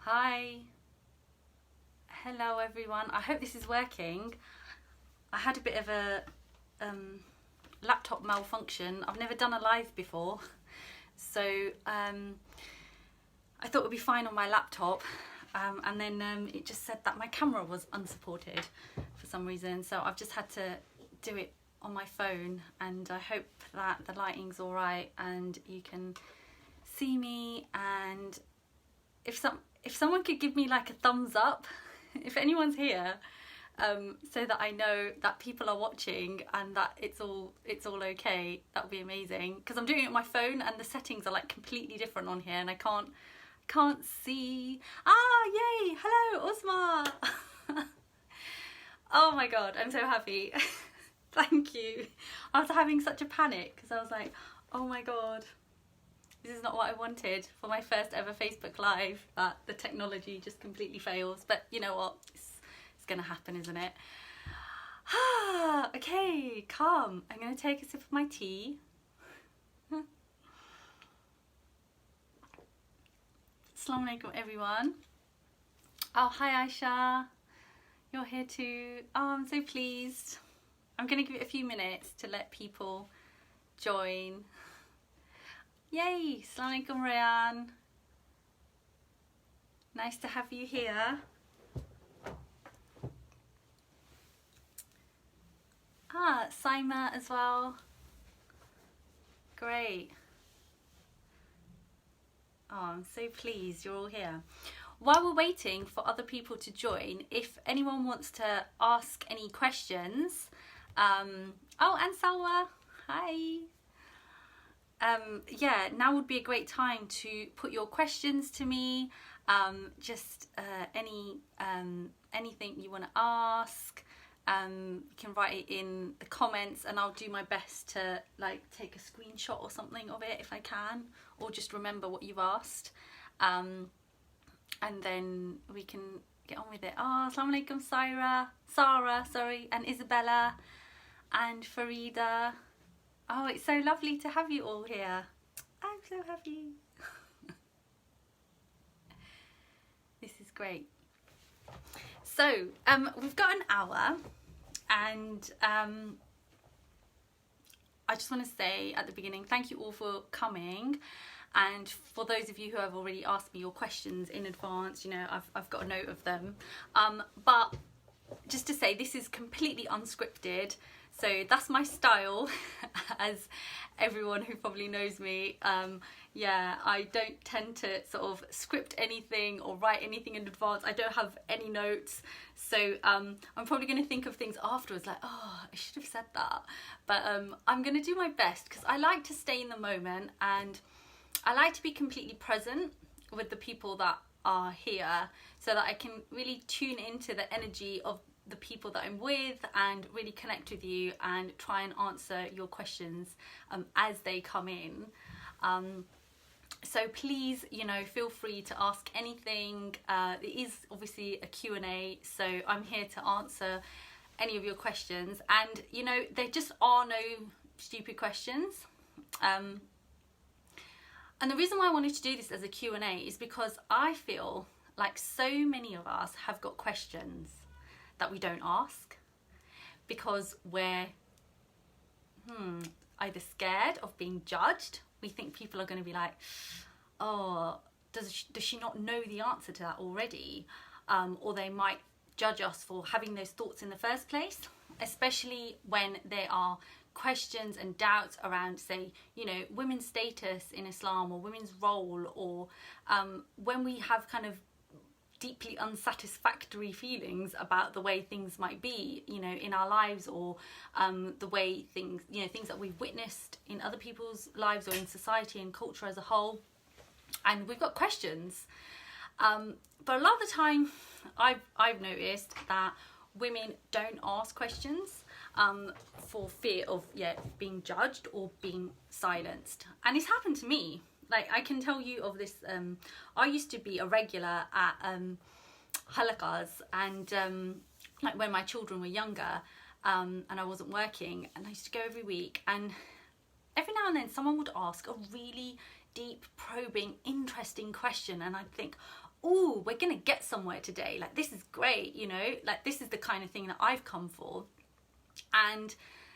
Hi, hello everyone. I hope this is working. I had a bit of a laptop malfunction. I've never done a live before, so I thought it would be fine on my laptop, and then it just said that my camera was unsupported for some reason, so I've just had to do it on my phone, and I hope that the lighting's all right and you can see me. And if someone could give me like a thumbs up, if anyone's here, so that I know that people are watching and that it's all okay, that would be amazing. Because I'm doing it on my phone and the settings are like completely different on here, and I can't see. Yay! Hello, Uzma. Oh my god, I'm so happy. Thank you. I was having such a panic because I was like, oh my god, this is not what I wanted for my first ever Facebook Live, that the technology just completely fails. But you know what? It's gonna happen, isn't it? Okay, calm. I'm gonna take a sip of my tea. Assalamu alaikum, everyone. Oh, hi Aisha. You're here too. Oh, I'm so pleased. I'm gonna give it a few minutes to let people join. Yay! Assalamu alaikum, Rayan. Nice to have you here. Saima as well. Great. Oh, I'm so pleased you're all here. While we're waiting for other people to join, if anyone wants to ask any questions, oh, and Salwa, hi. Yeah, now would be a great time to put your questions to me. Just anything you want to ask. You can write it in the comments, and I'll do my best to like take a screenshot or something of it if I can, or just remember what you've asked, and then we can get on with it. Oh, assalamu alaikum, Sarah, sorry, and Isabella, and Farida. Oh, it's so lovely to have you all here. I'm so happy. This is great. So, we've got an hour, and I just want to say at the beginning, thank you all for coming. And for those of you who have already asked me your questions in advance, you know, I've got a note of them. But just to say, this is completely unscripted. So that's my style, as everyone who probably knows me, yeah, I don't tend to sort of script anything or write anything in advance. I don't have any notes, so I'm probably going to think of things afterwards like, oh, I should have said that. But I'm going to do my best, because I like to stay in the moment, and I like to be completely present with the people that are here, so that I can really tune into the energy of the people that I'm with and really connect with you and try and answer your questions as they come in. So please, you know, feel free to ask anything. It is obviously a Q&A, so I'm here to answer any of your questions, and you know, there just are no stupid questions. And the reason why I wanted to do this as a Q&A is because I feel like so many of us have got questions that we don't ask because we're either scared of being judged. We think people are going to be like, oh, does she not know the answer to that already? Or they might judge us for having those thoughts in the first place, especially when there are questions and doubts around, say, you know, women's status in Islam or women's role, or when we have kind of deeply unsatisfactory feelings about the way things might be, you know, in our lives, or the way things, you know, things that we've witnessed in other people's lives or in society and culture as a whole, and we've got questions. But a lot of the time I've noticed that women don't ask questions for fear of being judged or being silenced, and it's happened to me. Like, I can tell you of this, I used to be a regular at halakas, and like when my children were younger, and I wasn't working, and I used to go every week, and every now and then someone would ask a really deep, probing, interesting question, and I'd think, oh, we're gonna get somewhere today, like this is great, you know, like this is the kind of thing that I've come for. And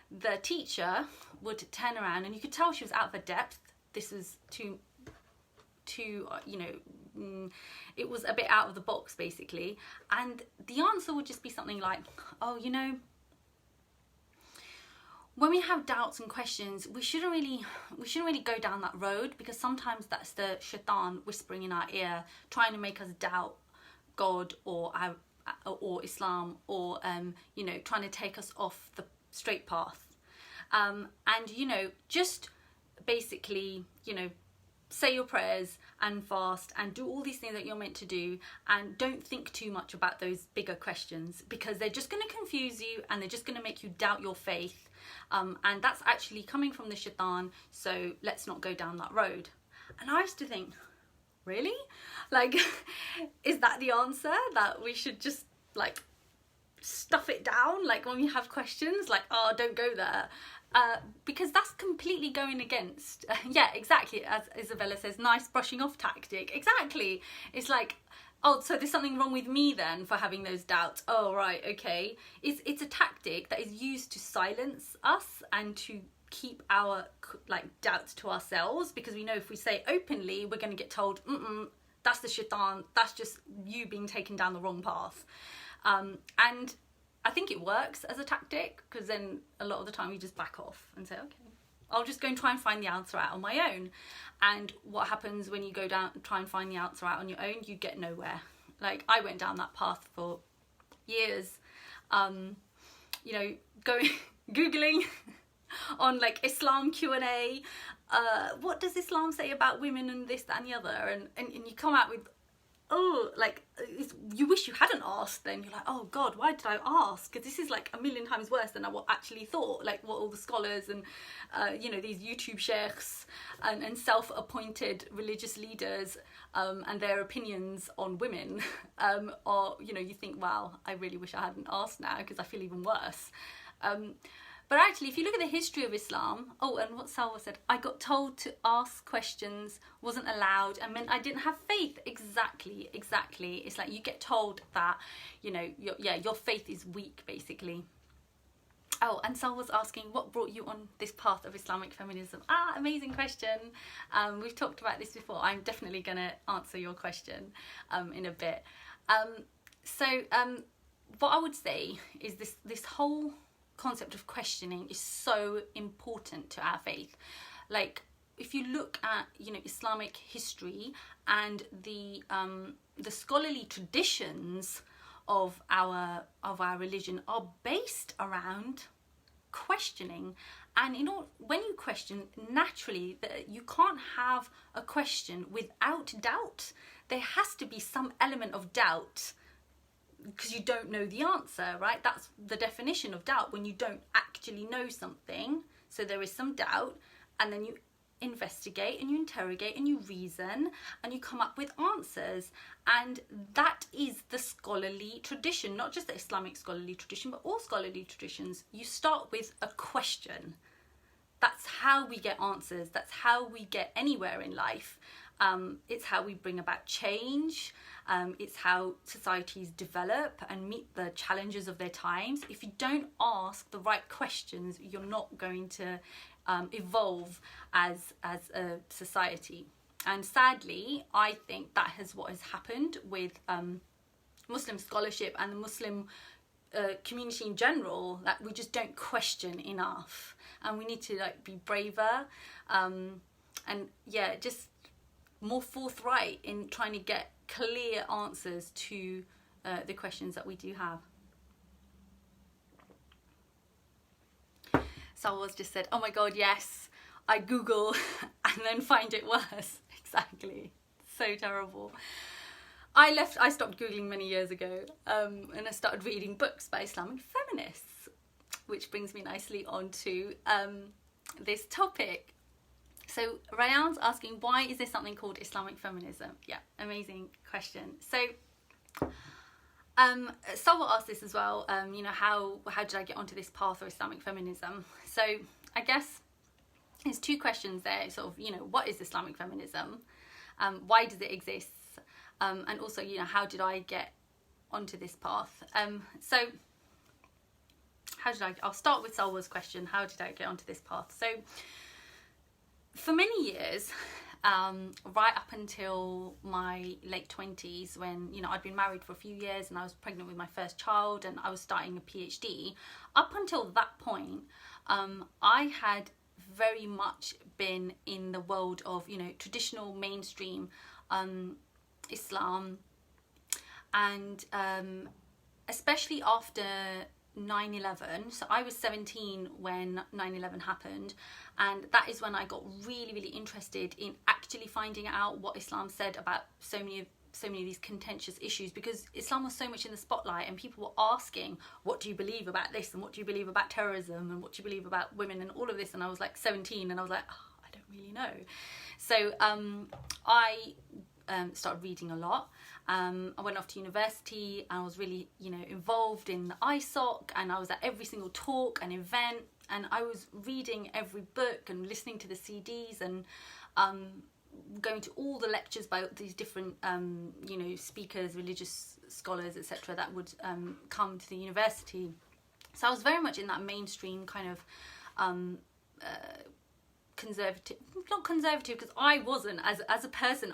the teacher would turn around and you could tell she was out of her depth. This was too you know, it was a bit out of the box basically, and the answer would just be something like, oh, you know, when we have doubts and questions, we shouldn't really go down that road, because sometimes that's the shaitan whispering in our ear, trying to make us doubt God or Islam, or you know, trying to take us off the straight path. And you know, just basically, you know, say your prayers and fast and do all these things that you're meant to do, and don't think too much about those bigger questions, because they're just going to confuse you and they're just going to make you doubt your faith, and that's actually coming from the shaitan, so let's not go down that road. And I used to think, really? Like, is that the answer, that we should just like stuff it down, like when we have questions, like, oh, don't go there? Because that's completely going against, yeah, exactly, as Isabella says, nice brushing off tactic. Exactly. It's like, oh, so there's something wrong with me then for having those doubts. Oh, right, okay. It's a tactic that is used to silence us and to keep our like doubts to ourselves, because we know if we say openly, we're going to get told, that's the shaitan, that's just you being taken down the wrong path. And I think it works as a tactic, because then a lot of the time you just back off and say, okay, I'll just go and try and find the answer out on my own. And what happens when you go down and try and find the answer out on your own? You get nowhere. Like, I went down that path for years, you know, going Googling on like Islam Q&A, what does Islam say about women and this, that and the other, and you come out with, oh, like, you wish you hadn't asked. Then you're like, oh God, why did I ask? Because this is like a million times worse than I actually thought, like what all the scholars and you know, these YouTube sheikhs and self-appointed religious leaders and their opinions on women are, you know, you think, wow, I really wish I hadn't asked now, because I feel even worse. But actually, if you look at the history of Islam, oh, and what Salwa said, I got told to ask questions, wasn't allowed, and meant I didn't have faith. Exactly. It's like you get told that, you know, your faith is weak, basically. Oh, and Salwa was asking, what brought you on this path of Islamic feminism? Ah, amazing question. We've talked about this before. I'm definitely going to answer your question in a bit. So what I would say is this whole concept of questioning is so important to our faith. Like, if you look at, you know, Islamic history and the scholarly traditions of our religion are based around questioning. And you know, when you question, naturally you can't have a question without doubt. There has to be some element of doubt, because you don't know the answer, right? That's the definition of doubt, when you don't actually know something. So there is some doubt, and then you investigate and you interrogate and you reason and you come up with answers. And that is the scholarly tradition, not just the Islamic scholarly tradition, but all scholarly traditions. You start with a question. That's how we get answers. That's how we get anywhere in life. It's how we bring about change. It's how societies develop and meet the challenges of their times. If you don't ask the right questions, you're not going to evolve as a society. And sadly, I think that is what has happened with Muslim scholarship and the Muslim community in general, that we just don't question enough, and we need to like be braver and yeah, just more forthright in trying to get clear answers to the questions that we do have. Salwa's just said, oh my God, yes, I Google and then find it worse. Exactly. So terrible. I stopped Googling many years ago, and I started reading books by Islamic feminists, which brings me nicely on to this topic. So Rayan's asking, why is there something called Islamic feminism? Yeah, amazing question. So Salwa asked this as well, you know, how did I get onto this path of Islamic feminism? So I guess there's two questions there, sort of, you know, what is Islamic feminism? Why does it exist? and also, you know, how did I get onto this path? So I'll start with Salwa's question, how did I get onto this path? So for many years, right up until my late 20s, when, you know, I'd been married for a few years and I was pregnant with my first child and I was starting a PhD, up until that point, I had very much been in the world of, you know, traditional mainstream Islam, and especially after 9/11. So I was 17 when 9/11 happened, and that is when I got really interested in actually finding out what Islam said about so many of these contentious issues, because Islam was so much in the spotlight and people were asking, what do you believe about this, and what do you believe about terrorism, and what do you believe about women, and all of this. And I was like 17 and I was like, oh, I don't really know. So I started reading a lot. I went off to university and I was really, you know, involved in the ISOC, and I was at every single talk and event, and I was reading every book and listening to the CDs and going to all the lectures by these different, you know, speakers, religious scholars, etc., that would come to the university. So I was very much in that mainstream kind of conservative, not conservative, because I wasn't, as a person,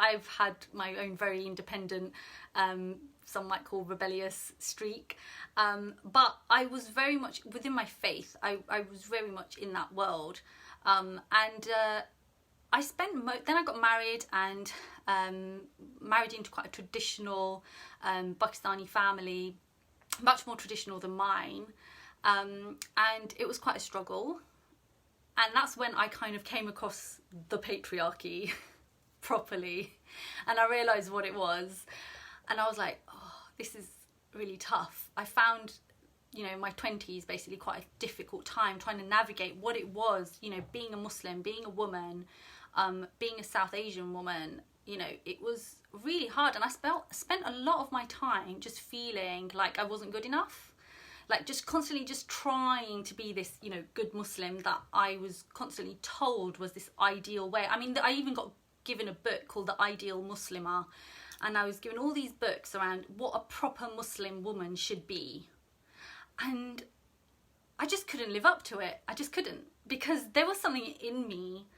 I've had my own very independent, some might call rebellious streak, but I was very much within my faith. I was very much in that world, and I spent then I got married, and married into quite a traditional Pakistani family, much more traditional than mine, and it was quite a struggle. And that's when I kind of came across the patriarchy properly, and I realised what it was, and I was like, oh, this is really tough. I found, you know, my 20s basically quite a difficult time trying to navigate what it was, you know, being a Muslim, being a woman, being a South Asian woman. You know, it was really hard, and I spent a lot of my time just feeling like I wasn't good enough. Like just constantly just trying to be this, you know, good Muslim that I was constantly told was this ideal way. I mean, I even got given a book called The Ideal Muslimah, and I was given all these books around what a proper Muslim woman should be. And I just couldn't live up to it. I just couldn't, because there was something in me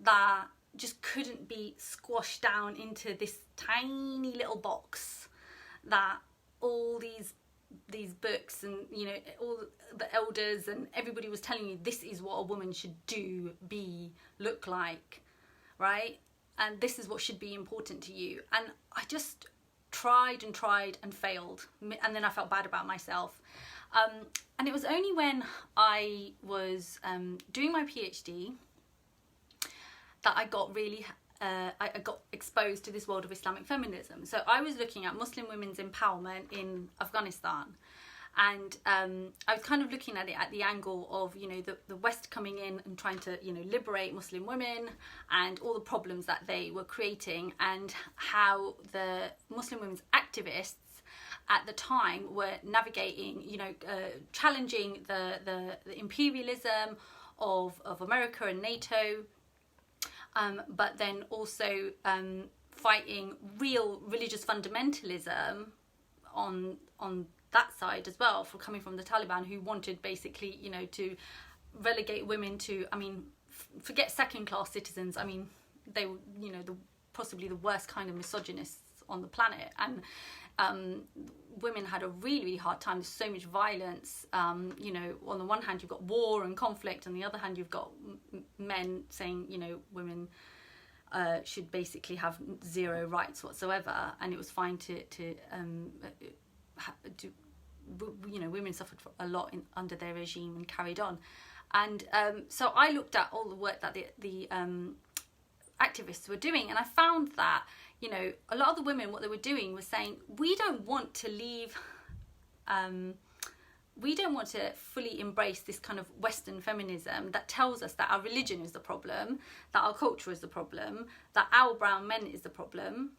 that just couldn't be squashed down into this tiny little box that all these books and, you know, all the elders and everybody was telling you this is what a woman should do, be, look like, right? And this is what should be important to you. And I just tried and failed, and then I felt bad about myself. And it was only when I was doing my PhD that I got really I got exposed to this world of Islamic feminism. So I was looking at Muslim women's empowerment in Afghanistan, and I was kind of looking at it at the angle of, you know, the West coming in and trying to, you know, liberate Muslim women and all the problems that they were creating, and how the Muslim women's activists at the time were navigating, you know, challenging the imperialism of America and NATO, but then also fighting real religious fundamentalism on that side as well, for coming from the Taliban, who wanted basically, you know, to relegate women to, I mean, forget second-class citizens. I mean, they were, you know, possibly the worst kind of misogynists on the planet, and women had a really hard time. There's so much violence. You know, on the one hand you've got war and conflict, on the other hand you've got men saying, you know, women should basically have zero rights whatsoever, and it was fine to you know, women suffered a lot under their regime and carried on. And so I looked at all the work that the activists were doing, and I found that, you know, a lot of the women, what they were doing was saying, we don't want to leave, we don't want to fully embrace this kind of Western feminism that tells us that our religion is the problem, that our culture is the problem, that our brown men is the problem.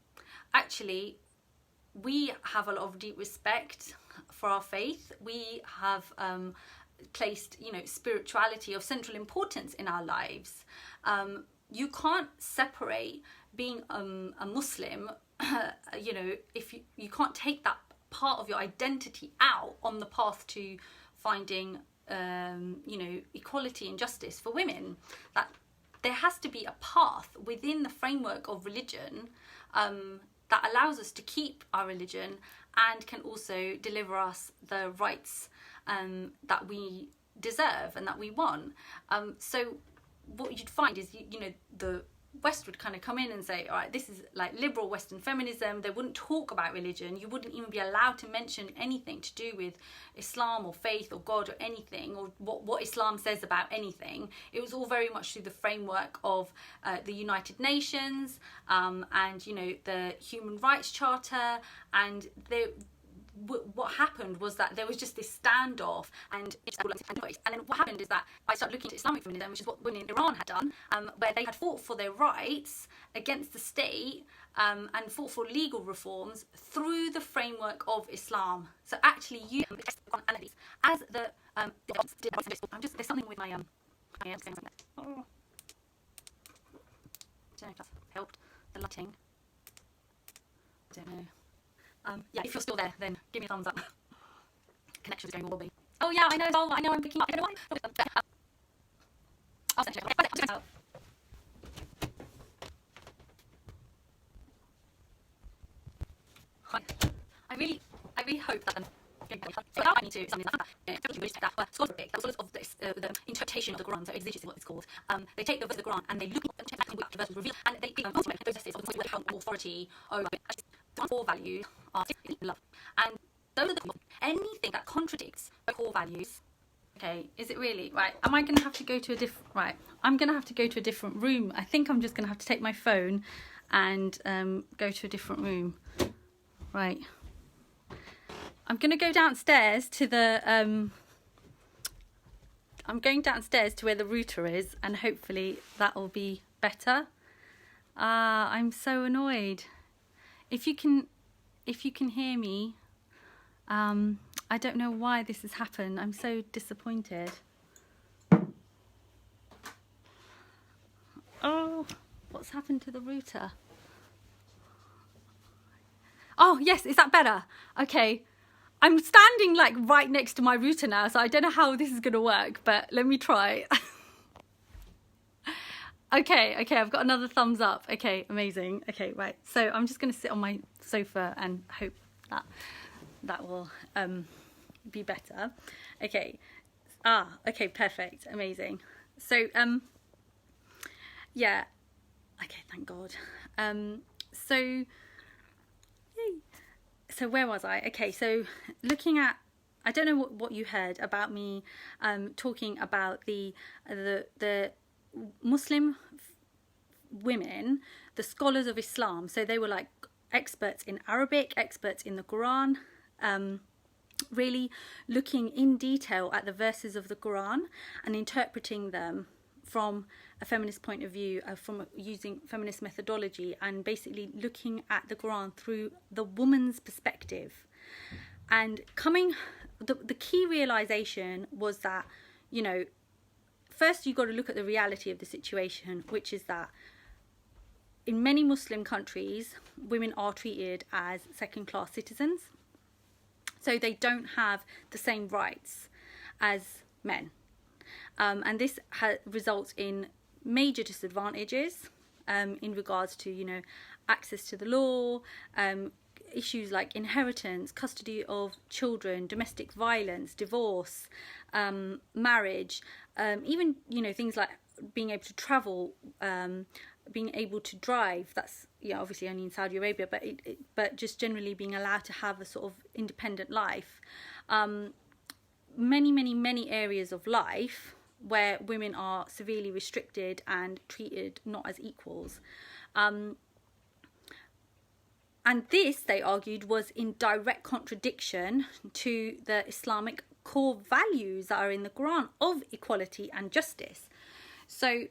Actually, we have a lot of deep respect for our faith. We have placed, you know, spirituality of central importance in our lives. You can't separate being a Muslim, you know, if you can't take that part of your identity out on the path to finding, you know, equality and justice for women, that there has to be a path within the framework of religion that allows us to keep our religion and can also deliver us the rights that we deserve and that we want. So what you'd find is, you know, the West would kind of come in and say, all right, this is like liberal Western feminism. They wouldn't talk about religion. You wouldn't even be allowed to mention anything to do with Islam or faith or God or anything, or what Islam says about anything. It was all very much through the framework of the United Nations and, you know, the Human Rights Charter. And what happened was that there was just this standoff, and then what happened is that I started looking at Islamic feminism, which is what women in Iran had done, where they had fought for their rights against the state and fought for legal reforms through the framework of Islam. So actually you as the there's something with my oh, I don't know if that's helped, the lighting, I don't know. Yeah, if you're still there, then give me a thumbs up. Connection is going all wobbly. Oh yeah, I know I'm picking up. I don't know why. I'll send you. I really hope that so I need to something that that scholars of this, the interpretation of the Quran, so exegesis is what it's called. They take the verse of the Quran and they look at the verse reveal, and they ultimately those verses of authority over core values are love, and those are anything that contradicts the core values. Okay, is it really right? Am I going to have to go to a different I'm going to have to go to a different room. I think I'm just going to have to take my phone and go to a different room. Right. I'm going to go downstairs to the I'm going downstairs to where the router is, and hopefully that will be better. I'm so annoyed. If you can hear me, I don't know why this has happened. I'm so disappointed. Oh, what's happened to the router? Oh, yes, is that better? Okay. I'm standing like right next to my router now, so I don't know how this is going to work, but let me try. Okay, I've got another thumbs up. Okay, amazing. Okay, right. So I'm just going to sit on my sofa and hope that that will be better. Okay. Okay, perfect. Amazing. So, yeah. Okay, thank God. So where was I? Okay, so looking at, I don't know what you heard about me talking about the Muslim women, the scholars of Islam. So they were like experts in Arabic, experts in the Quran, really looking in detail at the verses of the Quran and interpreting them from a feminist point of view, from using feminist methodology, and basically looking at the Quran through the woman's perspective. And the key realization was that, you know, first you got to look at the reality of the situation, which is that in many Muslim countries, women are treated as second-class citizens. So they don't have the same rights as men. And this results in major disadvantages in regards to, you know, access to the law, issues like inheritance, custody of children, domestic violence, divorce, marriage, even, you know, things like being able to travel, being able to drive. That's, yeah, obviously only in Saudi Arabia, but just generally being allowed to have a sort of independent life. Many areas of life where women are severely restricted and treated not as equals. And this, they argued, was in direct contradiction to the Islamic core values that are in the Quran of equality and justice. So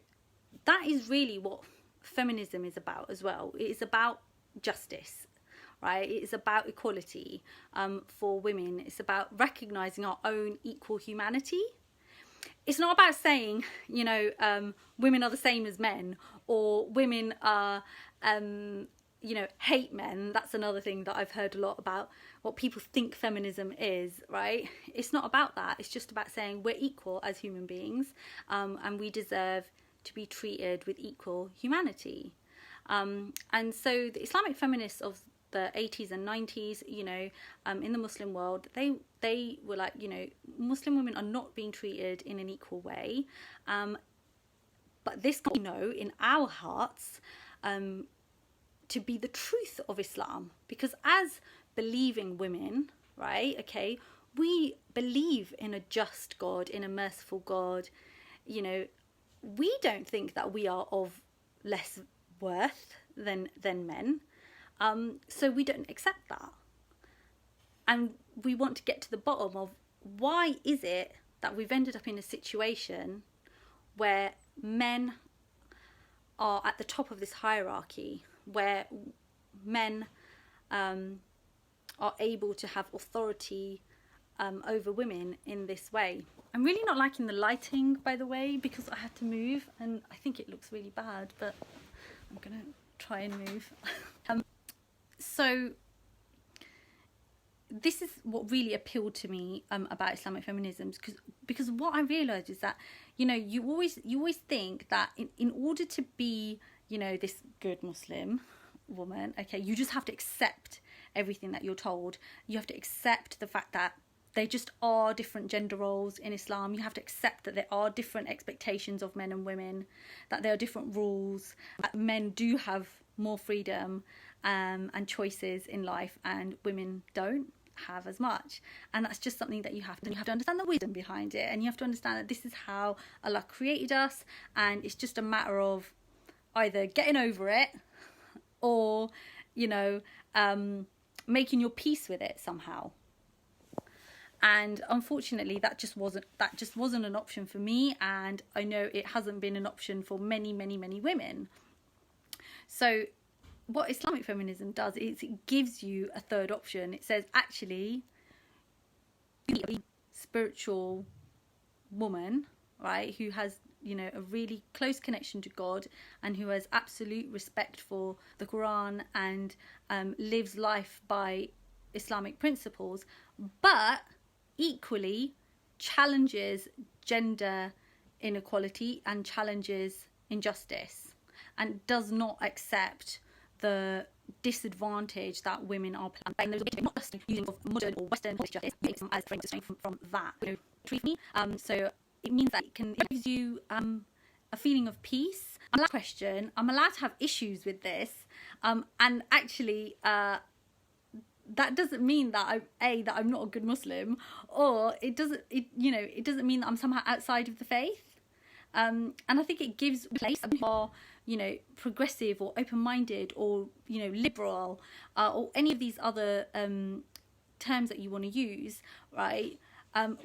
that is really what feminism is about as well. It is about justice, right? It is about equality for women. It's about recognizing our own equal humanity. it's not about saying, you know, women are the same as men, or women are, you know, hate men. That's another thing that I've heard a lot about what people think feminism is, right? It's not about that. It's just about saying we're equal as human beings, and we deserve to be treated with equal humanity. And so the Islamic feminists of the 80s and 90s, you know, in the Muslim world, they were like, you know, Muslim women are not being treated in an equal way. But this, you know, in our hearts, to be the truth of Islam, because as believing women, right, okay, we believe in a just God, in a merciful God. You know, we don't think that we are of less worth than men, so we don't accept that, and we want to get to the bottom of why is it that we've ended up in a situation where men are at the top of this hierarchy, where men are able to have authority over women in this way. I'm really not liking the lighting, by the way, because I had to move and I think it looks really bad, but I'm gonna try and move. So this is what really appealed to me about Islamic feminism, because what I realised is that, you know, you always think that in order to be, you know, this good Muslim woman, okay, you just have to accept everything that you're told. You have to accept the fact that there just are different gender roles in Islam. You have to accept that there are different expectations of men and women, that there are different rules, that men do have more freedom and choices in life, and women don't have as much. And that's just something that you have to understand the wisdom behind it, and you have to understand that this is how Allah created us, and it's just a matter of either getting over it or, you know, making your peace with it somehow. And unfortunately that just wasn't an option for me, and I know it hasn't been an option for many women. So what Islamic feminism does is it gives you a third option. It says, actually, you need a spiritual woman, right, who has, you know, a really close connection to God, and who has absolute respect for the Quran, and lives life by Islamic principles, but equally challenges gender inequality and challenges injustice, and does not accept the disadvantage that women are playing. There's not just using modern or Western justice as from that, you know, treat me. So it means that it gives you a feeling of peace. And last question, I'm allowed to have issues with this, and actually that doesn't mean that I'm not a good Muslim, or it doesn't mean that I'm somehow outside of the faith. And I think it gives place to are, you know, progressive or open-minded or, you know, liberal, or any of these other terms that you want to use, right,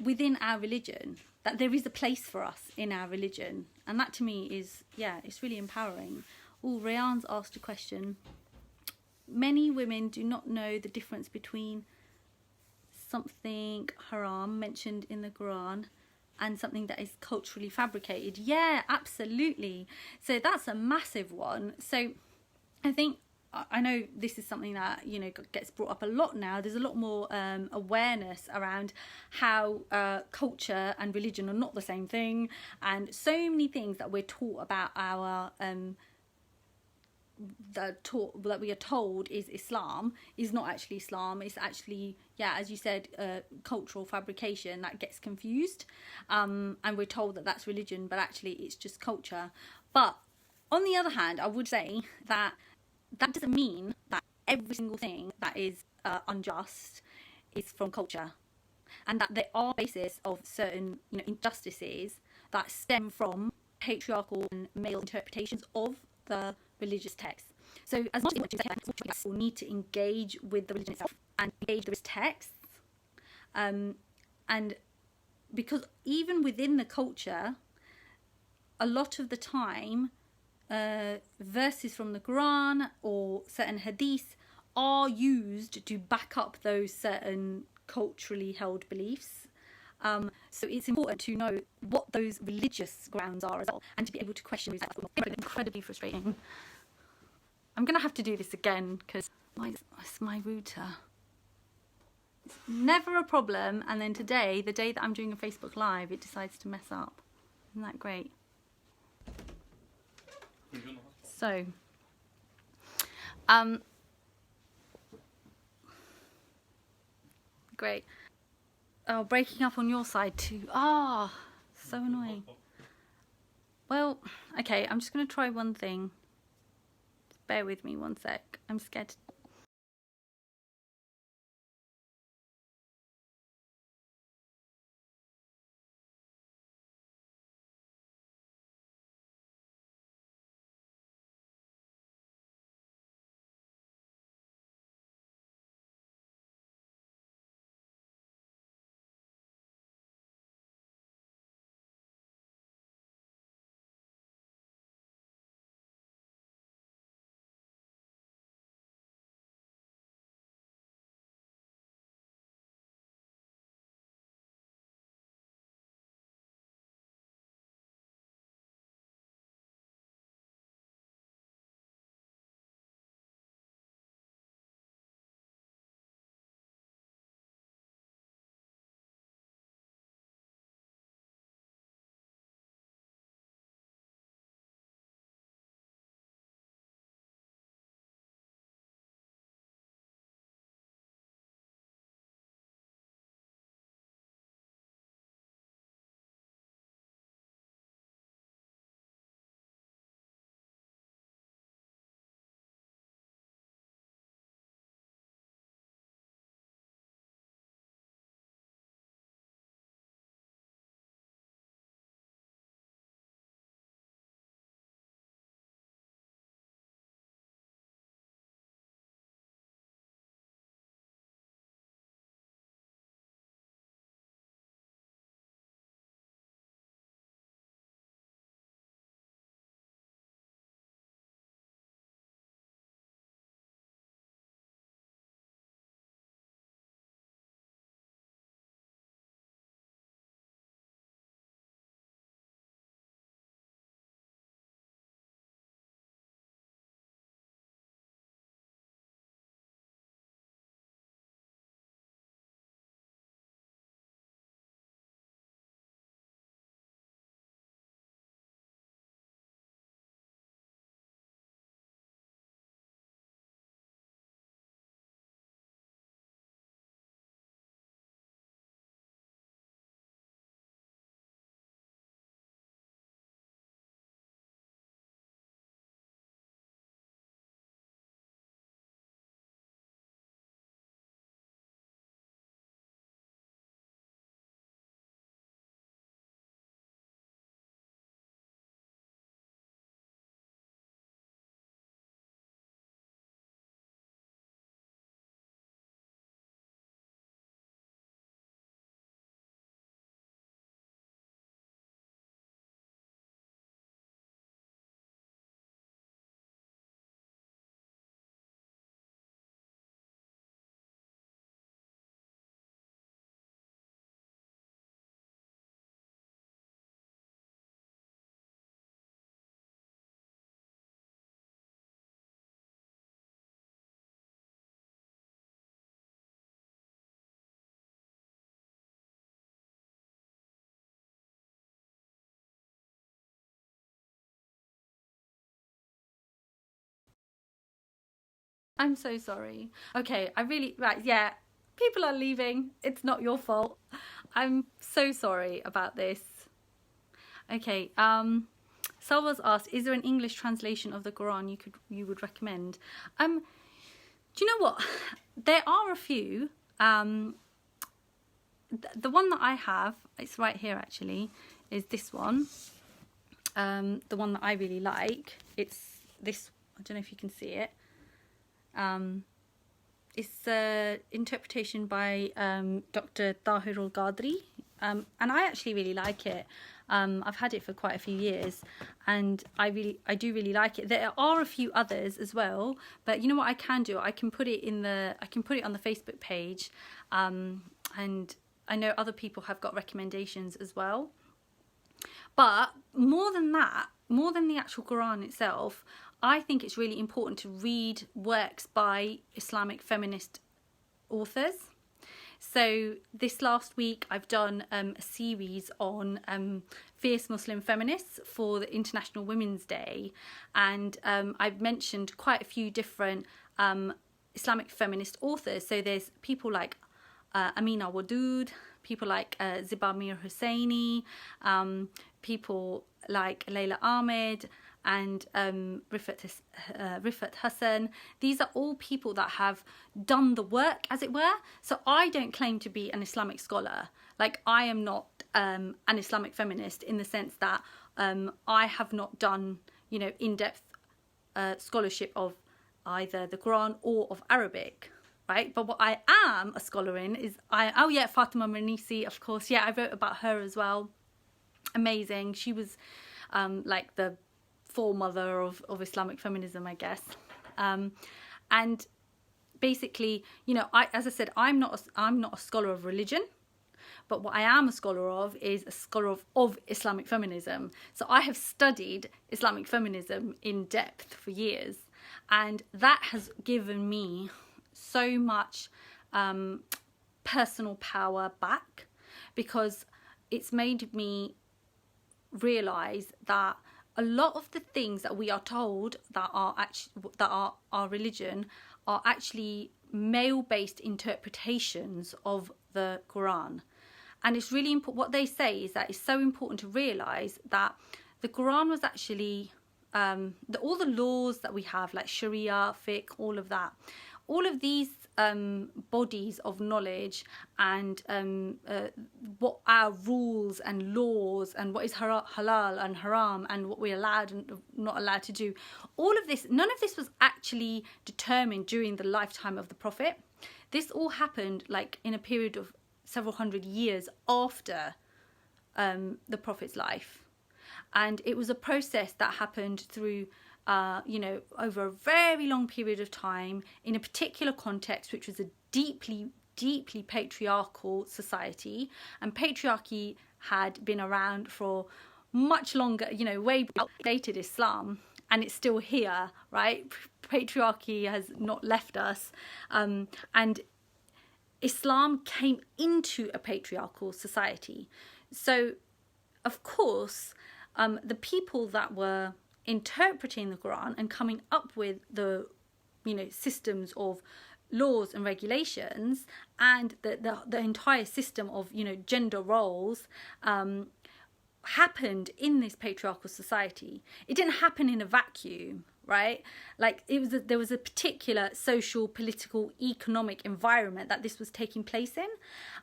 within our religion, that there is a place for us in our religion. And that to me is, yeah, it's really empowering. Oh, Rayan's asked a question. Many women do not know the difference between something haram mentioned in the Quran and something that is culturally fabricated. Yeah, absolutely. So that's a massive one. So I think, I know this is something that, you know, gets brought up a lot now. There's a lot more awareness around how culture and religion are not the same thing, and so many things that we're taught about our that we are told is Islam is not actually Islam. It's actually, yeah, as you said, cultural fabrication that gets confused, and we're told that that's religion, but actually it's just culture. But on the other hand, I would say that doesn't mean that every single thing that is unjust is from culture, and that there are bases of certain, you know, injustices that stem from patriarchal and male interpretations of the religious texts. So as much as we need to engage with the religion itself and engage with texts, and because even within the culture, a lot of the time verses from the Quran or certain hadiths are used to back up those certain culturally held beliefs, So it's important to know what those religious grounds are as well, and to be able to question those. Incredibly frustrating. I'm going to have to do this again because it's my router. It's never a problem, and then today, the day that I'm doing a Facebook Live, it decides to mess up. Isn't that great? So, great. Oh, breaking up on your side too. Ah, so annoying. Well, okay, I'm just going to try one thing. Just bear with me one sec. I'm scared. I'm so sorry. Okay, right, yeah. People are leaving. It's not your fault. I'm so sorry about this. Okay, Salva's asked, is there an English translation of the Quran you would recommend? Do you know what? There are a few. The one that I have, it's right here actually, is this one. The one that I really like, it's this, I don't know if you can see it. It's an interpretation by Dr. Tahir al-Qadri, and I actually really like it. I've had it for quite a few years, and I do really like it. There are a few others as well, but you know what I can do? I can put it on the Facebook page, and I know other people have got recommendations as well. But more than that, more than the actual Quran itself, I think it's really important to read works by Islamic feminist authors. So this last week I've done a series on fierce Muslim feminists for the International Women's Day, and I've mentioned quite a few different Islamic feminist authors. So there's people like Amina Wadud, people like Aaliyah Hussain, people like Layla Ahmed and Rifat Hassan. These are all people that have done the work, as it were. So I don't claim to be an Islamic scholar. Like, I am not an Islamic feminist in the sense that I have not done, you know, in-depth scholarship of either the Quran or of Arabic, right? But what I am a scholar in is Fatima Mernissi, of course. Yeah, I wrote about her as well. Amazing. She was like the foremother of Islamic feminism, I guess. And basically, you know, as I said, I'm not a scholar of religion, but what I am a scholar of is a scholar of Islamic feminism. So I have studied Islamic feminism in depth for years, and that has given me so much personal power back, because it's made me realize that a lot of the things that we are told that are our religion are actually male-based interpretations of the Quran. And it's really important. What they say is that it's so important to realize that the Quran was actually all the laws that we have, like Sharia, fiqh, all of that, all of these bodies of knowledge and what our rules and laws and what is halal and haram and what we're allowed and not allowed to do, all of this, none of this was actually determined during the lifetime of the Prophet. This all happened like in a period of several hundred years after the Prophet's life, and it was a process that happened through you know, over a very long period of time in a particular context, which was a deeply patriarchal society. And patriarchy had been around for much longer, you know, way outdated Islam, and it's still here, right? Patriarchy has not left us. And Islam came into a patriarchal society. So, of course, the people that were interpreting the Quran and coming up with the, you know, systems of laws and regulations and the entire system of, you know, gender roles happened in this patriarchal society. It didn't happen in a vacuum, right? Like, there was a particular social, political, economic environment that this was taking place in.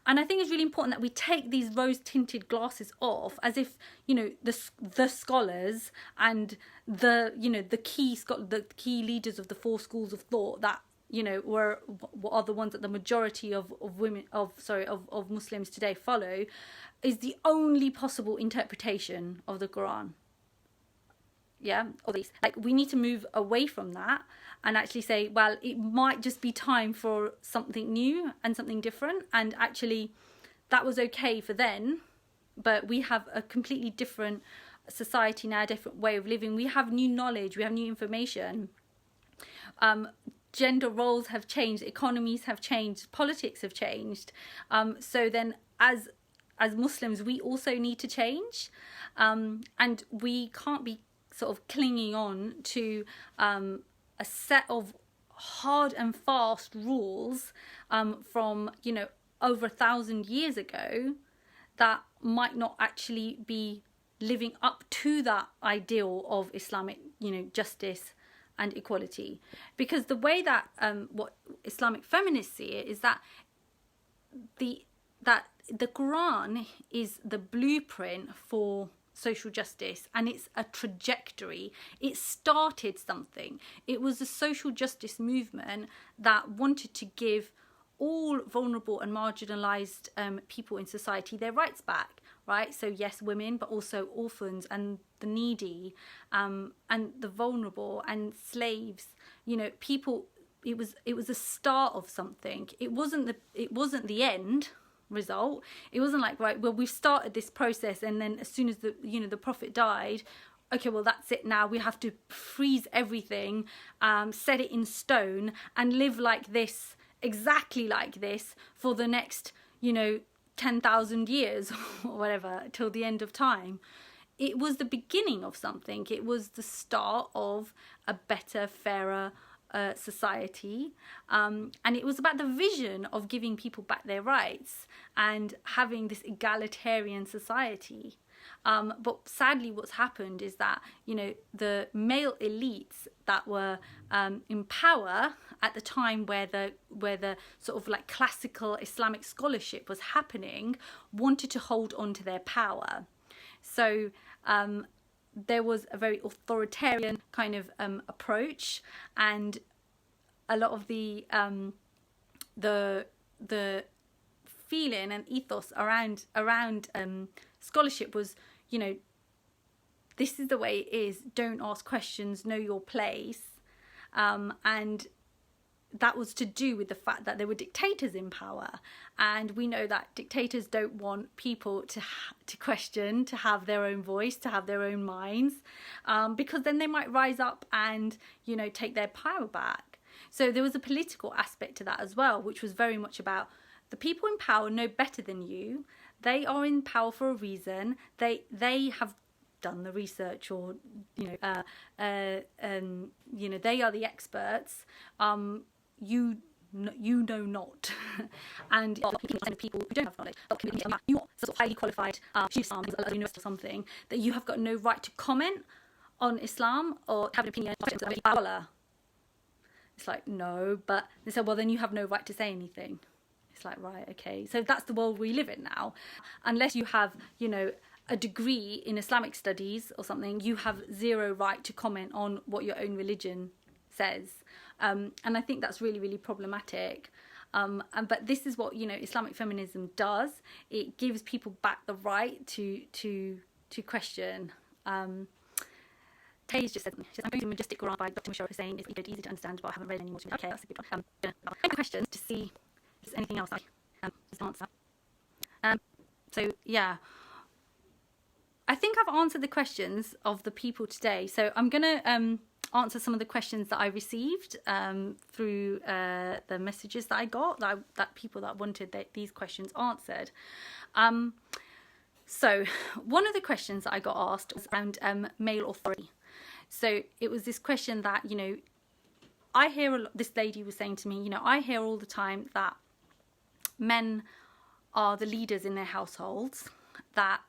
And I think it's really important that we take these rose-tinted glasses off, as if, you know, the scholars and the, you know, the key leaders of the four schools of thought that, you know, are the ones that the majority of Muslims today follow, is the only possible interpretation of the Quran. Yeah, or these, like, we need to move away from that and actually say, well, it might just be time for something new and something different. And actually, that was okay for then, but we have a completely different society now, a different way of living. We have new knowledge, we have new information. Gender roles have changed, economies have changed, politics have changed. So then, as Muslims, we also need to change, and we can't be sort of clinging on to a set of hard and fast rules from, you know, over 1,000 years ago that might not actually be living up to that ideal of Islamic, you know, justice and equality. Because the way that what Islamic feminists see it is that the Quran is the blueprint for social justice, and it's a trajectory. It started something. It was a social justice movement that wanted to give all vulnerable and marginalized people in society their rights back, right? So yes, women, but also orphans and the needy, and the vulnerable and slaves, you know, people. It was a start of something. It wasn't the end, result. It wasn't like, right, well, we've started this process, and then as soon as the the prophet died, okay, well, that's it now. We have to freeze everything, set it in stone, and live like this, exactly like this, for the next 10,000 years or whatever, till the end of time. It was the beginning of something. It was the start of a better, fairer society, and it was about the vision of giving people back their rights and having this egalitarian society. But sadly, what's happened is that the male elites that were in power at the time, where the sort of like classical Islamic scholarship was happening, wanted to hold on to their power. So there was a very authoritarian kind of approach, and a lot of the feeling and ethos around scholarship was, this is the way it is. Don't ask questions. Know your place. And that was to do with the fact that there were dictators in power, and we know that dictators don't want people to question, to have their own voice, to have their own minds, because then they might rise up and take their power back. So there was a political aspect to that as well, which was very much about the people in power know better than you. They are in power for a reason. They have done the research, or they are the experts. You know not, and people who don't have knowledge, you are sort of highly qualified, Islam, university or something, that you have got no right to comment on Islam or have an opinion. It's like, no, but they said, well, then you have no right to say anything. It's like, right, okay, so that's the world we live in now. Unless you have a degree in Islamic studies or something, you have zero right to comment on what your own religion says. And I think that's really, really problematic. But this is what Islamic feminism does. It gives people back the right to question. Taylor's just said, I'm reading Majestic Quran by Dr. Aaliyah Hussain. It's easy to understand, but I haven't read any more. Okay, that's a good one. Any questions to see if there's anything else I can answer. So yeah, I think I've answered the questions of the people today. So I'm gonna answer some of the questions that I received through the messages that I got, that people that wanted these questions answered. So one of the questions that I got asked was around male authority. So it was this question that, I hear this lady was saying to me, I hear all the time that men are the leaders in their households, that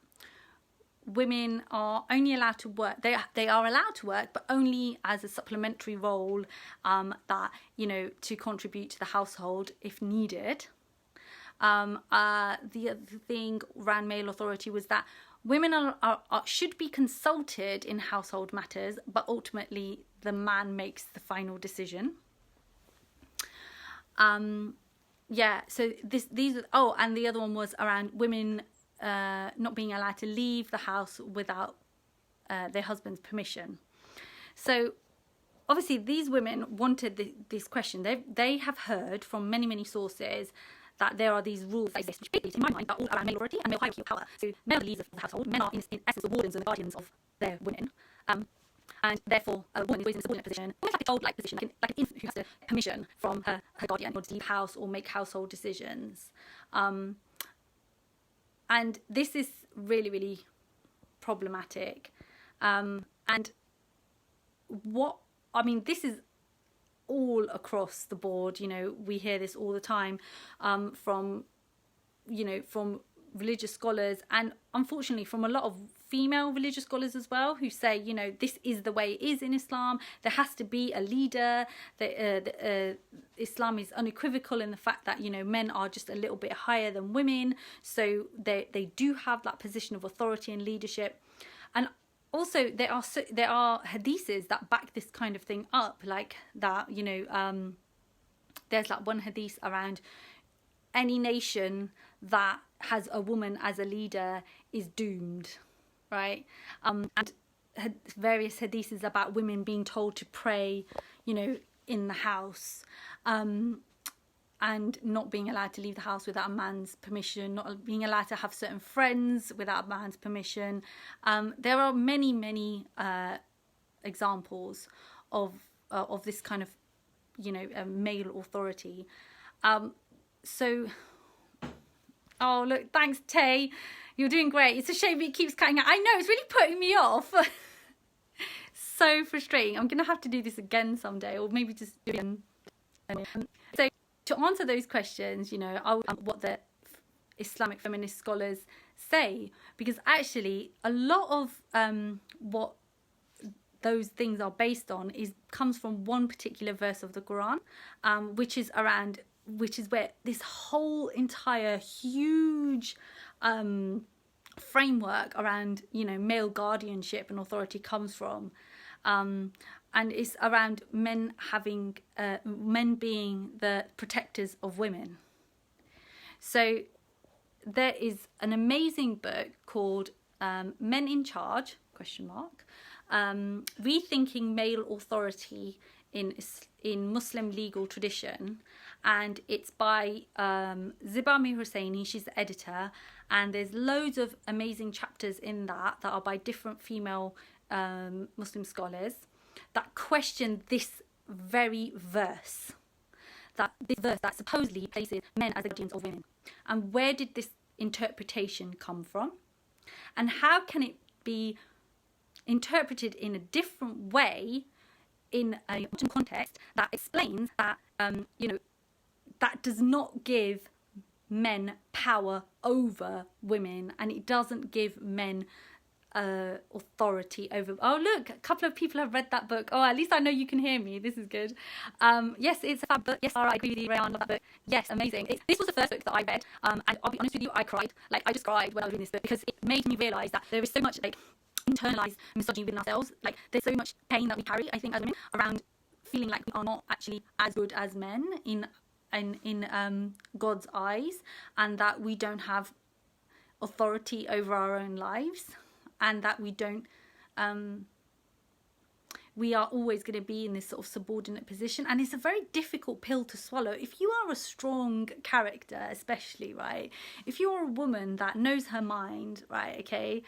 women are only allowed to work. They are allowed to work, but only as a supplementary role, that to contribute to the household if needed. The other thing around male authority was that women should be consulted in household matters, but ultimately the man makes the final decision. So and the other one was around women not being allowed to leave the house without their husband's permission. So obviously these women wanted this question. They have heard from many sources that there are these rules that exist, which in my mind are all around male authority and male hierarchy of power. So men are the leaders of the household. Men are in essence the wardens and the guardians of their women. And therefore a woman is always in a subordinate position, almost like a child-like position, like an infant who has to permission from her guardian in order to leave the house or make household decisions. And this is really, really problematic. And this is all across the board. We hear this all the time from religious scholars, and unfortunately from a lot of female religious scholars as well, who say, this is the way it is in Islam. There has to be a leader. Islam is unequivocal in the fact that, men are just a little bit higher than women. So they do have that position of authority and leadership. And also there are hadiths that back this kind of thing up, like that, there's like one hadith around any nation that has a woman as a leader is doomed, right? And various hadiths about women being told to pray, in the house. And and not being allowed to leave the house without a man's permission, not being allowed to have certain friends without a man's permission. There are many examples of this kind of, male authority. So, oh look, thanks Tay, you're doing great. It's a shame it keeps cutting out. I know, it's really putting me off. So frustrating. I'm gonna have to do this again someday, or maybe just do it again. So to answer those questions, what the Islamic feminist scholars say, because actually a lot of what those things are based on comes from one particular verse of the Quran, which is where this whole entire huge framework around male guardianship and authority comes from. And it's around men being the protectors of women. So there is an amazing book called Men in Charge, ? Rethinking Male Authority in Muslim Legal Tradition. And it's by Aaliyah Hussain. She's the editor. And there's loads of amazing chapters in that are by different female Muslim scholars that question this very verse, that supposedly places men as the guardians of women. And where did this interpretation come from? And how can it be interpreted in a different way in a modern context that explains that, that does not give men power over women, and it doesn't give men authority over. Oh look, a couple of people have read that book. Oh, at least I know you can hear me. This is good. Yes, it's a fab book. Yes, Sarah, I agree with you, Rayan. Love that book. Yes, amazing. This was the first book that I read, and I'll be honest with you, I cried. I just cried when I was reading this book, because it made me realise that there is so much internalized misogyny within ourselves. There's so much pain that we carry, I think, as women, around feeling like we are not actually as good as men in God's eyes, and that we don't have authority over our own lives, and that we are always going to be in this sort of subordinate position. And it's a very difficult pill to swallow. If you are a strong character, especially, right, if you're a woman that knows her mind, right, okay,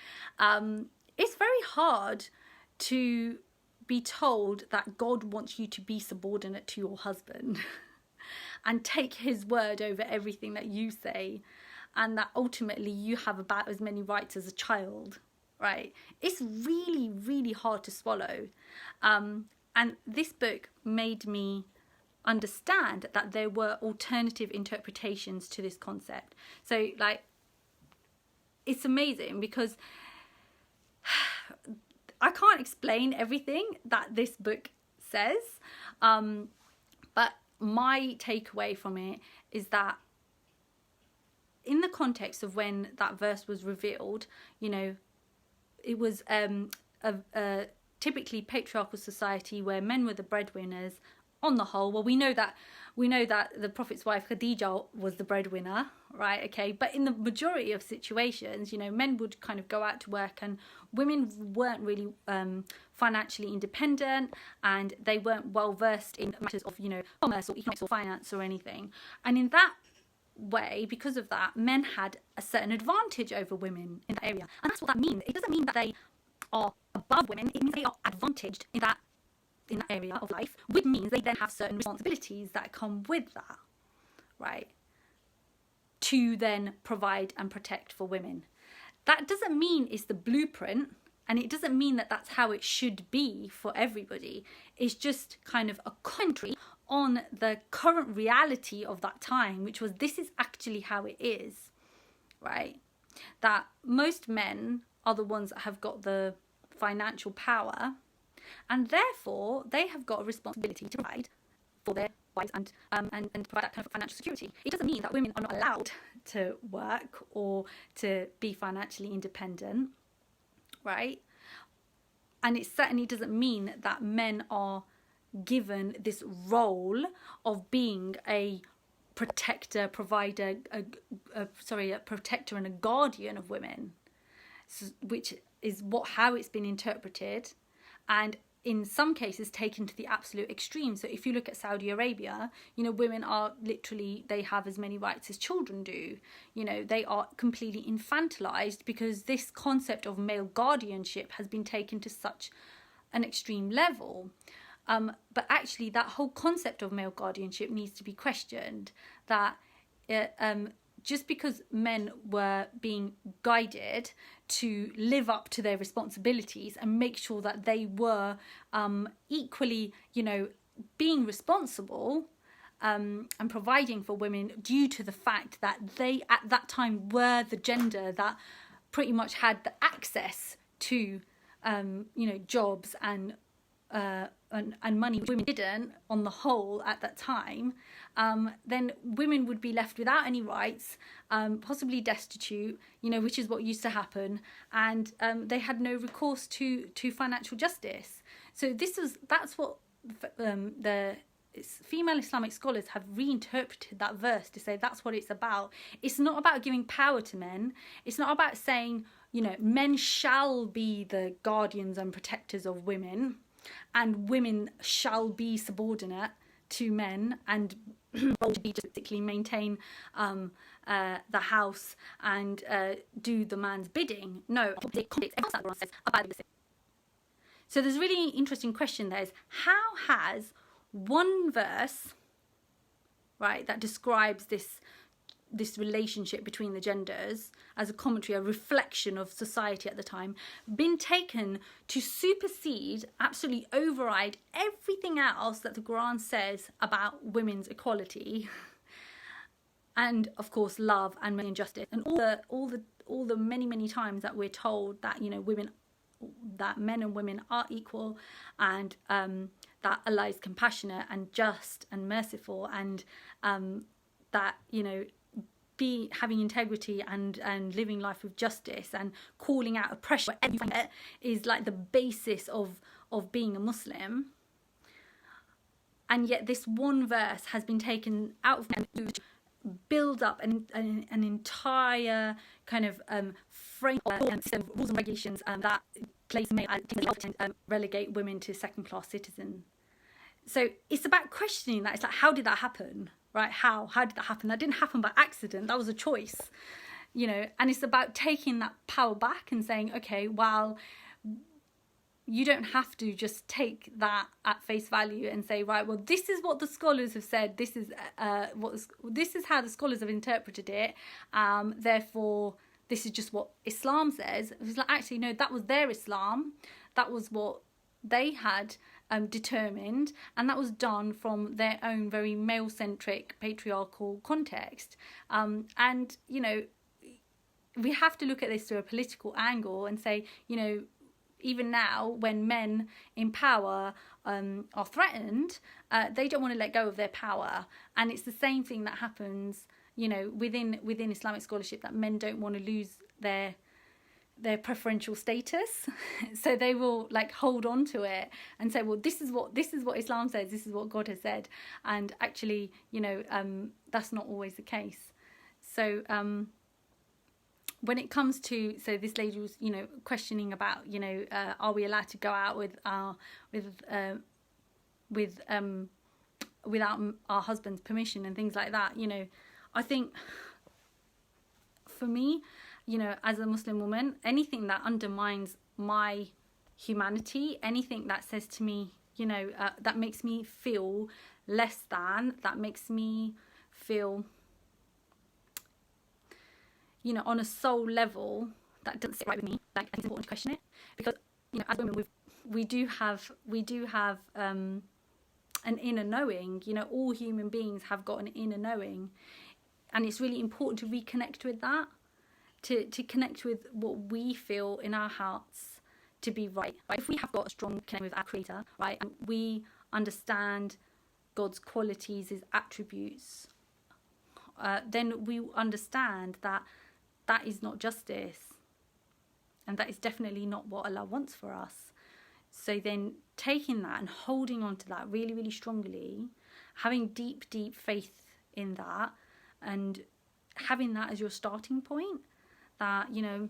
it's very hard to be told that God wants you to be subordinate to your husband and take his word over everything that you say, and that ultimately you have about as many rights as a child, right? It's really, really hard to swallow. And this book made me understand that there were alternative interpretations to this concept. So, it's amazing, because I can't explain everything that this book says, but my takeaway from it is that in the context of when that verse was revealed, it was a typically patriarchal society where men were the breadwinners on the whole. Well, we know that the Prophet's wife Khadija was the breadwinner, right? Okay, but in the majority of situations, men would kind of go out to work, and women weren't really financially independent, and they weren't well versed in matters of commerce or economics or finance or anything. And in that way, because of that, men had a certain advantage over women in that area. And that's what that means. It doesn't mean that they are above women. It means they are advantaged in that area of life, which means they then have certain responsibilities that come with that, right, to then provide and protect for women. That doesn't mean it's the blueprint, and it doesn't mean that that's how it should be for everybody. It's just kind of a commentary on the current reality of that time, which was, this is actually how it is, right? That most men are the ones that have got the financial power, and therefore they have got a responsibility to provide for their wives and provide that kind of financial security. It doesn't mean that women are not allowed to work or to be financially independent, right? And it certainly doesn't mean that men are given this role of being a protector, provider, a protector and a guardian of women, which is how it's been interpreted. And in some cases taken to the absolute extreme. So if you look at Saudi Arabia, you know, women are literally, they have as many rights as children do. You know, they are completely infantilized because this concept of male guardianship has been taken to such an extreme level. But actually that whole concept of male guardianship needs to be questioned, that just because men were being guided to live up to their responsibilities and make sure that they were equally, you know, being responsible and providing for women, due to the fact that they at that time were the gender that pretty much had the access to, you know, jobs and money, which women didn't on the whole at that time, then women would be left without any rights, possibly destitute, you know, which is what used to happen, and they had no recourse to financial justice. So that's what the female Islamic scholars have reinterpreted that verse to say that's what it's about. It's not about giving power to men. It's not about saying, you know, men shall be the guardians and protectors of women, and women shall be subordinate to men and be just particularly maintain the house and do the man's bidding. No, so there's a really interesting question there, is how has one verse, right, that describes this relationship between the genders as a commentary, a reflection of society at the time, been taken to supersede, absolutely override everything else that the Quran says about women's equality and of course love and justice, and all the many times that we're told that, you know, that men and women are equal, and that Allah is compassionate and just and merciful, and that, you know, having integrity and living life with justice and calling out oppression is like the basis of being a Muslim. And yet this one verse has been taken out of and build up an entire kind of framework and system of rules and regulations that place men and relegate women to second-class citizens. So it's about questioning that. It's like, how did that happen? Right? How did that happen? That didn't happen by accident. That was a choice, you know. And it's about taking that power back and saying, okay, well, you don't have to just take that at face value and say, right, well, this is what the scholars have said. This is how the scholars have interpreted it. Therefore, this is just what Islam says. It's like, actually, no, that was their Islam. That was what they had determined, and that was done from their own very male-centric patriarchal context. And, you know, we have to look at this through a political angle and say, you know, even now when men in power are threatened, they don't want to let go of their power. And it's the same thing that happens, you know, within Islamic scholarship, that men don't want to lose their preferential status, so they will like hold on to it and say, well, this is what Islam says, this is what God has said, and actually, you know, that's not always the case. So when it comes to, so this lady was, you know, questioning about, you know, are we allowed to go out without our husband's permission and things like that. You know, I think for me, you know, as a Muslim woman, anything that undermines my humanity, anything that says to me, you know, that makes me feel less than, that makes me feel, you know, on a soul level, that doesn't sit right with me. Like, I think it's important to question it, because, you know, as women, we do have an inner knowing. You know, all human beings have got an inner knowing, and it's really important to reconnect with that. To connect with what we feel in our hearts to be right. If we have got a strong connection with our Creator, right, and we understand God's qualities, His attributes, then we understand that that is not justice, and that is definitely not what Allah wants for us. So then taking that and holding on to that really, really strongly, having deep, deep faith in that, and having that as your starting point, that, you know,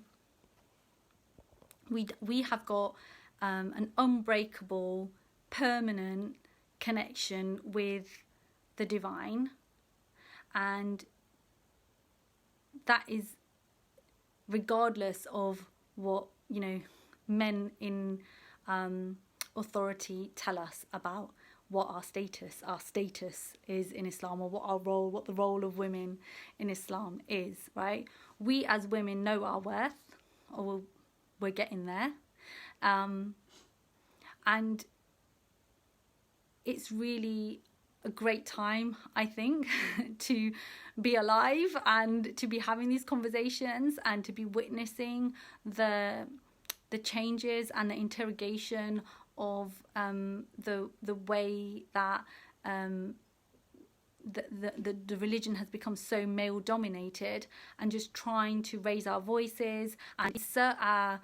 we have got an unbreakable, permanent connection with the divine, and that is regardless of what, you know, men in authority tell us about what our status is in Islam, or what the role of women in Islam is, right? We as women know our worth, or we're getting there, and it's really a great time, I think, to be alive and to be having these conversations and to be witnessing the changes and the interrogation of the way that the religion has become so male dominated, and just trying to raise our voices and insert our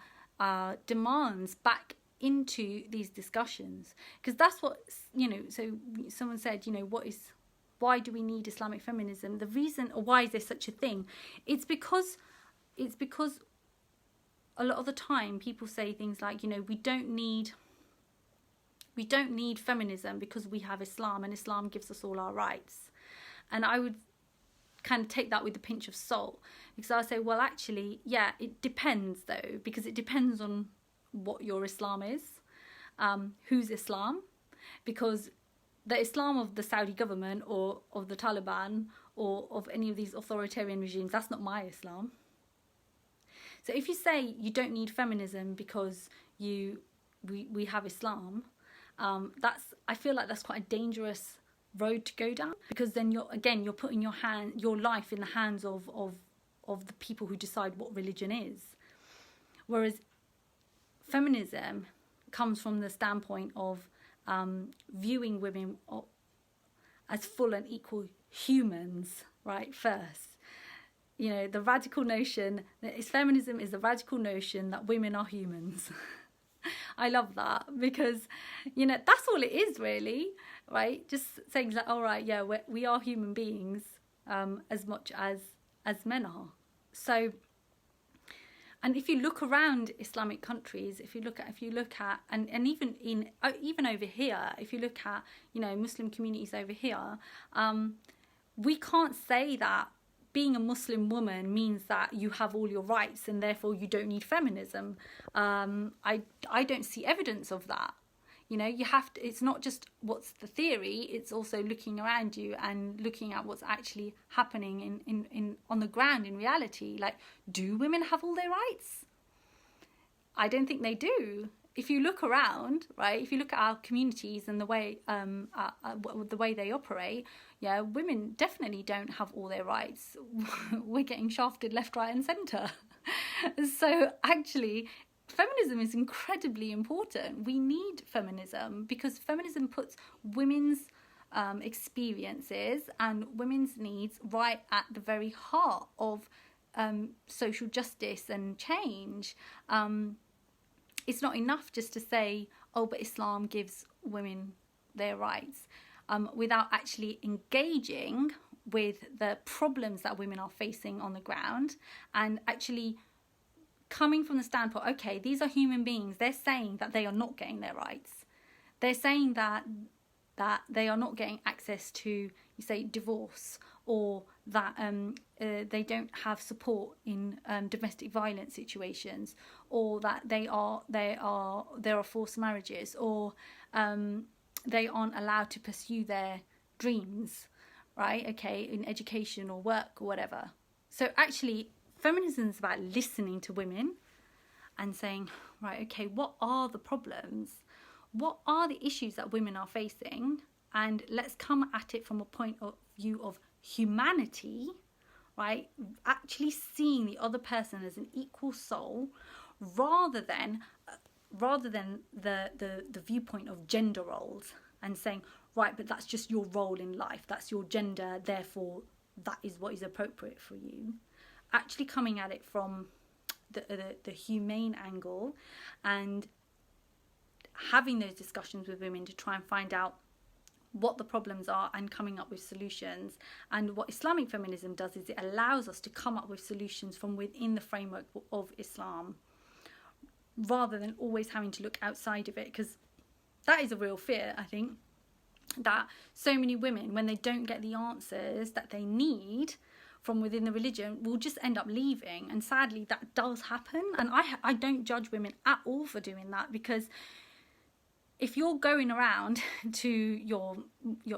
demands back into these discussions, because that's what, you know. So someone said, you know, why do we need Islamic feminism? The reason, or why is there such a thing? It's because a lot of the time people say things like, you know, we don't need feminism because we have Islam, and Islam gives us all our rights. And I would kind of take that with a pinch of salt, because I say, well, actually, yeah, it depends though, because it depends on what your Islam is, who's Islam, because the Islam of the Saudi government or of the Taliban or of any of these authoritarian regimes, that's not my Islam. So if you say you don't need feminism because we have Islam, I feel like that's quite a dangerous road to go down, because then you're putting your life in the hands of the people who decide what religion is. Whereas feminism comes from the standpoint of viewing women as full and equal humans, right? First, you know, the radical notion that feminism is the radical notion that women are humans. I love that, because, you know, that's all it is really, right? Just saying that, all right, yeah, we are human beings as much as men are. So, and if you look around Islamic countries, if you look at and even over here, if you look at, you know, Muslim communities over here, we can't say that being a Muslim woman means that you have all your rights and therefore you don't need feminism. I don't see evidence of that. You know, you have to, it's not just what's the theory, it's also looking around you and looking at what's actually happening in on the ground in reality. Like, do women have all their rights? I don't think they do. If you look around, right, if you look at our communities and the way they operate, yeah, women definitely don't have all their rights. We're getting shafted left, right and centre. So actually, feminism is incredibly important. We need feminism because feminism puts women's experiences and women's needs right at the very heart of social justice and change. It's not enough just to say, oh, but Islam gives women their rights, without actually engaging with the problems that women are facing on the ground and actually coming from the standpoint, okay, these are human beings. They're saying that they are not getting their rights. They're saying that they are not getting access to, you say, divorce, or that they don't have support in domestic violence situations, or that there are forced marriages, or they aren't allowed to pursue their dreams, right? Okay, in education or work or whatever. So actually, feminism is about listening to women and saying, right, okay, what are the problems? What are the issues that women are facing? And let's come at it from a point of view of humanity, right? Actually seeing the other person as an equal soul, rather than the viewpoint of gender roles and saying, right, but that's just your role in life, that's your gender, therefore that is what is appropriate for you. Actually coming at it from the humane angle and having those discussions with women to try and find out what the problems are and coming up with solutions. And what Islamic feminism does is it allows us to come up with solutions from within the framework of Islam, rather than always having to look outside of it, because that is a real fear, I think, that so many women, when they don't get the answers that they need from within the religion, will just end up leaving. And sadly that does happen, and I don't judge women at all for doing that, because if you're going around to your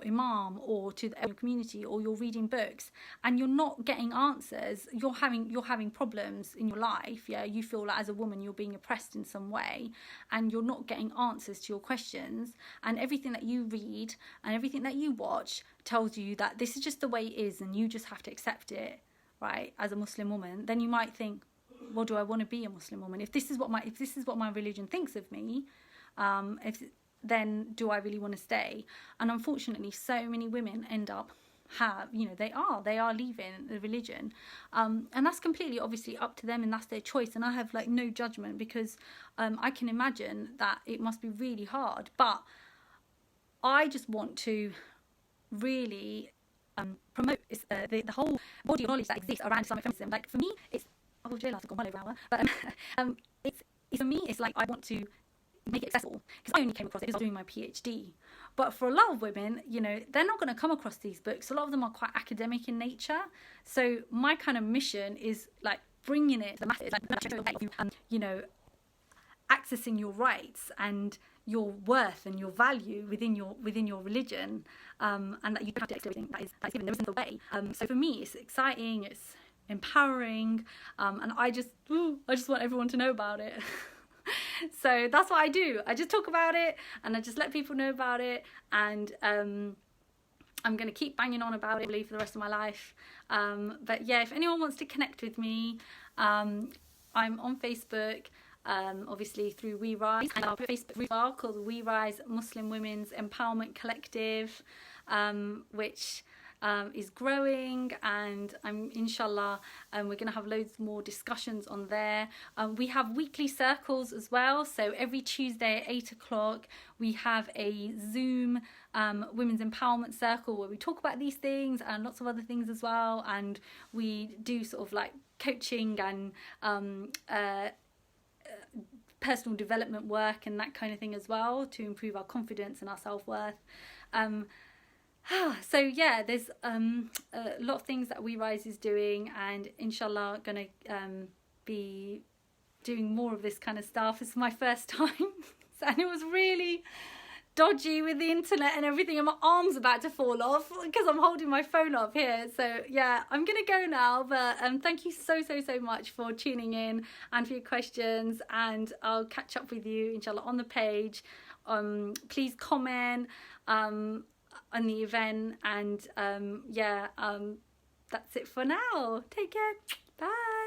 imam or to the community, or you're reading books and you're not getting answers, you're having problems in your life. Yeah, you feel like as a woman you're being oppressed in some way, and you're not getting answers to your questions, and everything that you read and everything that you watch tells you that this is just the way it is and you just have to accept it, right, as a Muslim woman. Then you might think, well, do I want to be a Muslim woman? If this is what my religion thinks of me, then do I really want to stay? And unfortunately, so many women end up they are leaving the religion, and that's completely obviously up to them, and that's their choice, and I have like no judgment, because I can imagine that it must be really hard. But I just want to really promote the whole body of knowledge that exists around Islamic feminism. Like for me, it's I've gone well over an hour, but it's for me, it's like I want to make it accessible, because I only came across it as I was doing my PhD. But for a lot of women, they're not going to come across these books. A lot of them are quite academic in nature. So my kind of mission is like bringing it to the masses, like accessing your rights and your worth and your value within your religion, and that you don't have to accept everything that is given. There isn't a way. So for me, it's exciting, it's empowering, and I just want everyone to know about it. So that's what I do. I just talk about it, and I just let people know about it, and I'm going to keep banging on about it really for the rest of my life. But yeah, if anyone wants to connect with me, I'm on Facebook, obviously through WeRise, and I'll put a Facebook group called the WeRise Muslim Women's Empowerment Collective, which is growing, and inshallah we're going to have loads more discussions on there. We have weekly circles as well, so every Tuesday at 8 o'clock we have a Zoom women's empowerment circle where we talk about these things and lots of other things as well, and we do sort of like coaching and personal development work and that kind of thing as well, to improve our confidence and our self-worth. So yeah, there's a lot of things that WeRise is doing, and inshallah going to be doing more of this kind of stuff. It's my first time, and it was really dodgy with the internet and everything, and my arm's about to fall off because I'm holding my phone up here. So yeah, I'm gonna go now, but thank you so much for tuning in and for your questions, and I'll catch up with you inshallah on the page. Please comment on the event, and that's it for now. Take care. Bye.